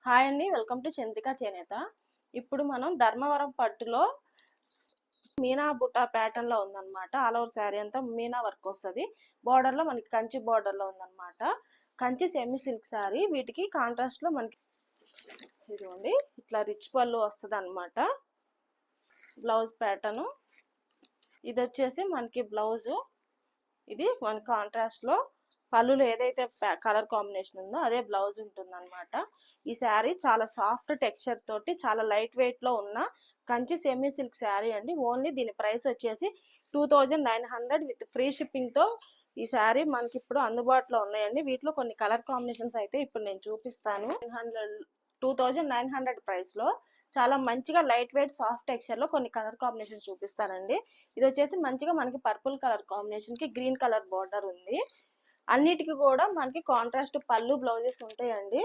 Hi అండి, welcome to Chandrika చేనేత. ఇప్పుడు మనం ధర్మవరం పట్టులో మీనా బుట్ట ప్యాటర్న్ లో ఉందన్నమాట. ఆల్ ఓవర్ శారీ అంతా మీనా వర్క్ వస్తుంది. బార్డర్ లో మనకి కంచి బార్డర్ లో ఉందన్నమాట. Kanchi semi silk sari. వీటికి కాంట్రాస్ట్ లో మనకి ఇదిగోండి ఇట్లా రిచ్ పళ్ళు వస్తుంది అనమాట. బ్లౌజ్ ప్యాటర్న్ ఇది వచ్చేసి మనకి బ్లౌజు. ఇది మన కాంట్రాస్ట్ లో పళ్ళులో ఏదైతే కలర్ కాంబినేషన్ ఉందో అదే బ్లౌజ్ ఉంటుంది అనమాట. ఈ శారీ చాలా సాఫ్ట్ టెక్స్చర్ తోటి చాలా లైట్ వెయిట్ లో ఉన్న కంచి సెమీ సిల్క్ శారీ అండి. ఓన్లీ దీని ప్రైస్ వచ్చేసి 2900 విత్ ఫ్రీ షిప్పింగ్ తో ఈ శారీ మనకి ఇప్పుడు అందుబాటులో ఉన్నాయండి. వీటిలో కొన్ని కలర్ కాంబినేషన్స్ అయితే ఇప్పుడు నేను చూపిస్తాను. 2900 ప్రైస్ లో చాలా మంచిగా లైట్ వెయిట్ సాఫ్ట్ టెక్స్చర్ లో కొన్ని కలర్ కాంబినేషన్ చూపిస్తానండి. ఇది వచ్చేసి మంచిగా మనకి పర్పుల్ కలర్ కాంబినేషన్ కి గ్రీన్ కలర్ బార్డర్ ఉంది. అన్నిటికీ కూడా మనకి కాంట్రాస్ట్ పళ్ళు బ్లౌజెస్ ఉంటాయండి.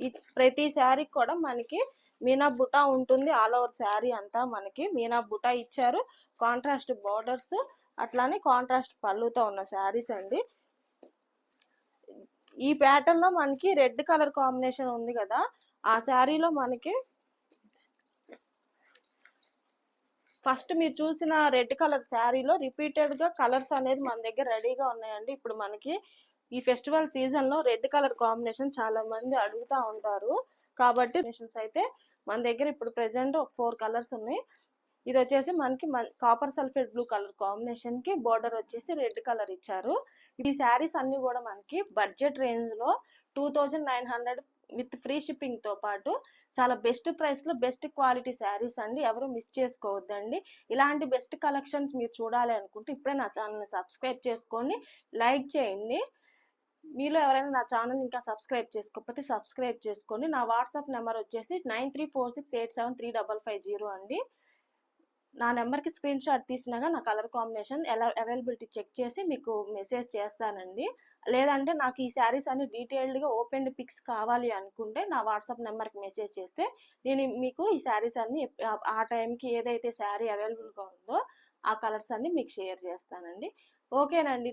ఈ ప్రతి శారీ కూడా మనకి మీనా బుటా ఉంటుంది. ఆల్ ఓవర్ శారీ అంతా మనకి మీనా బుటా ఇచ్చారు. కాంట్రాస్ట్ బార్డర్స్ అట్లానే కాంట్రాస్ట్ పళ్ళుతో ఉన్న శారీస్ అండి. ఈ ప్యాటర్న్ లో మనకి రెడ్ కలర్ కాంబినేషన్ ఉంది కదా, ఆ శారీలో మనకి ఫస్ట్ మీరు చూసిన రెడ్ కలర్ శారీలో రిపీటెడ్ గా కలర్స్ అనేది మన దగ్గర రెడీగా ఉన్నాయండి. ఇప్పుడు మనకి ఈ ఫెస్టివల్ సీజన్ లో రెడ్ కలర్ కాంబినేషన్ చాలా మంది అడుగుతా ఉంటారు కాబట్టి అయితే మన దగ్గర ఇప్పుడు ప్రెసెంట్ ఒక 4 కలర్స్ ఉన్నాయి. ఇది వచ్చేసి మనకి copper sulphate blue colour combination కి బోర్డర్ వచ్చేసి రెడ్ కలర్ ఇచ్చారు. ఈ శారీస్ అన్ని కూడా మనకి బడ్జెట్ రేంజ్ లో 2900 విత్ ఫ్రీ షిప్పింగ్ తో పాటు చాలా బెస్ట్ ప్రైస్ లో బెస్ట్ క్వాలిటీ శారీస్ అండి. ఎవరు మిస్ చేసుకోవద్దండి. ఇలాంటి బెస్ట్ కలెక్షన్స్ మీరు చూడాలి అనుకుంటే ఇప్పుడే నా ఛానల్ని సబ్స్క్రైబ్ చేసుకొని లైక్ చేయండి. మీలో ఎవరైనా నా ఛానల్ ఇంకా సబ్స్క్రైబ్ చేసుకోకపోతే సబ్స్క్రైబ్ చేసుకోండి. నా వాట్సాప్ నెంబర్ వచ్చేసి 9346873550 అండి. నా నెంబర్కి స్క్రీన్ షాట్ తీసినాక నా కలర్ కాంబినేషన్ ఎలా అవైలబిలిటీ చెక్ చేసి మీకు మెసేజ్ చేస్తానండి. లేదంటే నాకు ఈ శారీస్ అన్ని డీటెయిల్డ్గా ఓపెన్ పిక్స్ కావాలి అనుకుంటే నా వాట్సాప్ నెంబర్కి మెసేజ్ చేస్తే నేను మీకు ఈ శారీస్ అన్ని ఆ టైంకి ఏదైతే శారీ అవైలబుల్గా ఉందో ఆ కలర్స్ అన్ని మీకు షేర్ చేస్తానండి. ఓకేనండి.